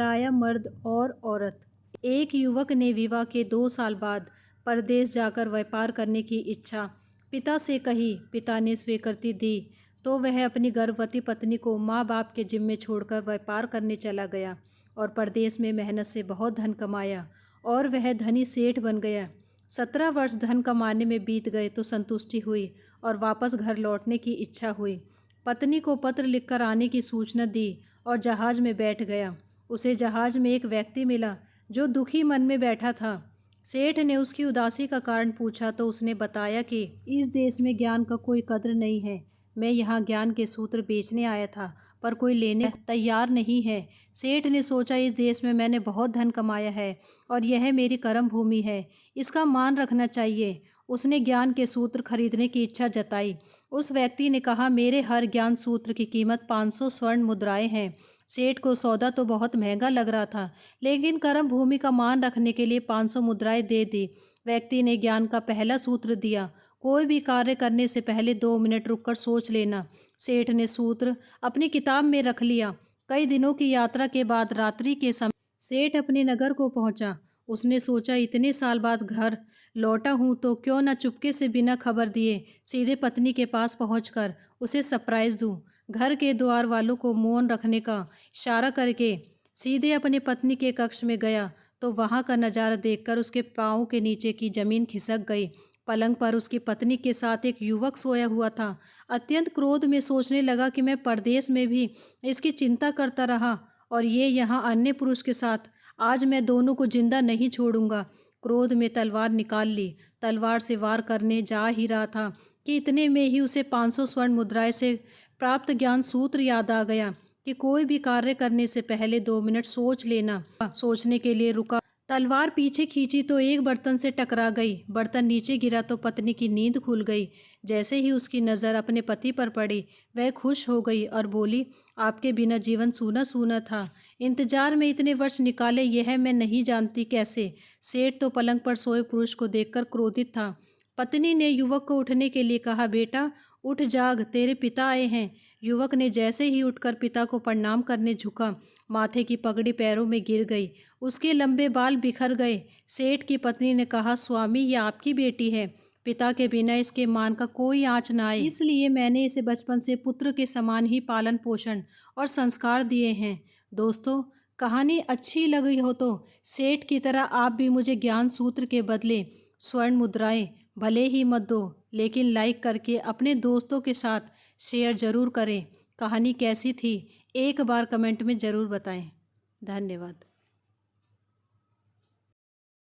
पराया मर्द और औरत। एक युवक ने विवाह के 2 साल बाद परदेश जाकर व्यापार करने की इच्छा पिता से कही। पिता ने स्वीकृति दी तो वह अपनी गर्भवती पत्नी को माँ बाप के जिम्मे छोड़कर व्यापार करने चला गया और परदेश में मेहनत से बहुत धन कमाया और वह धनी सेठ बन गया। 17 वर्ष धन कमाने में बीत गए तो संतुष्टि हुई और वापस घर लौटने की इच्छा हुई। पत्नी को पत्र लिखकर आने की सूचना दी और जहाज में बैठ गया। उसे जहाज में एक व्यक्ति मिला जो दुखी मन में बैठा था। सेठ ने उसकी उदासी का कारण पूछा तो उसने बताया कि इस देश में ज्ञान का कोई कद्र नहीं है। मैं यहाँ ज्ञान के सूत्र बेचने आया था पर कोई लेने तैयार नहीं है। सेठ ने सोचा, इस देश में मैंने बहुत धन कमाया है और यह मेरी कर्म भूमि है, इसका मान रखना चाहिए। उसने ज्ञान के सूत्र खरीदने की इच्छा जताई। उस व्यक्ति ने कहा, मेरे हर ज्ञान सूत्र की कीमत 500 स्वर्ण मुद्राएं हैं। सेठ को सौदा तो बहुत महंगा लग रहा था, लेकिन कर्म भूमि का मान रखने के लिए 500 मुद्राएं दे दी। व्यक्ति ने ज्ञान का पहला सूत्र दिया, कोई भी कार्य करने से पहले 2 मिनट रुककर सोच लेना। सेठ ने सूत्र अपनी किताब में रख लिया। कई दिनों की यात्रा के बाद रात्रि के समय सेठ अपने नगर को पहुंचा। उसने सोचा, इतने साल बाद घर लौटा हूं तो क्यों न चुपके से बिना खबर दिए सीधे पत्नी के पास पहुंचकर उसे सरप्राइज दूं। घर के द्वार वालों को मौन रखने का इशारा करके सीधे अपनी पत्नी के कक्ष में गया तो वहां का नज़ारा देखकर उसके पाँव के नीचे की जमीन खिसक गई। पलंग पर उसकी पत्नी के साथ एक युवक सोया हुआ था। अत्यंत क्रोध में सोचने लगा कि मैं परदेश में भी इसकी चिंता करता रहा और ये यहाँ अन्य पुरुष के साथ, आज मैं दोनों को जिंदा नहीं छोड़ूंगा। क्रोध में तलवार निकाल ली। तलवार से वार करने जा ही रहा था कि इतने में ही उसे 500 स्वर्ण मुद्राएं से प्राप्त ज्ञान सूत्र याद आ गया कि कोई भी कार्य करने से पहले 2 मिनट सोच लेना। सोचने के लिए रुका। तलवार पीछे खींची तो एक बर्तन से टकरा गई। बर्तन नीचे गिरा तो पत्नी की नींद खुल गई। जैसे ही उसकी नज़र अपने पति पर पड़ी वह खुश हो गई और बोली, आपके बिना जीवन सूना सूना था। इंतजार में इतने वर्ष निकाले यह मैं नहीं जानती कैसे। सेठ तो पलंग पर सोए पुरुष को देखकर क्रोधित था। पत्नी ने युवक को उठने के लिए कहा, बेटा उठ जाग, तेरे पिता आए हैं। युवक ने जैसे ही उठकर पिता को प्रणाम करने झुका, माथे की पगड़ी पैरों में गिर गई। उसके लंबे बाल बिखर गए। सेठ की पत्नी ने कहा, स्वामी ये आपकी बेटी है, पिता के बिना इसके मान का कोई आँच ना आए, इसलिए मैंने इसे बचपन से पुत्र के समान ही पालन पोषण और संस्कार दिए हैं। दोस्तों, कहानी अच्छी लगी हो तो सेठ की तरह आप भी मुझे ज्ञान सूत्र के बदले स्वर्ण मुद्राएं भले ही मत दो, लेकिन लाइक करके अपने दोस्तों के साथ शेयर ज़रूर करें। कहानी कैसी थी एक बार कमेंट में ज़रूर बताएं। धन्यवाद।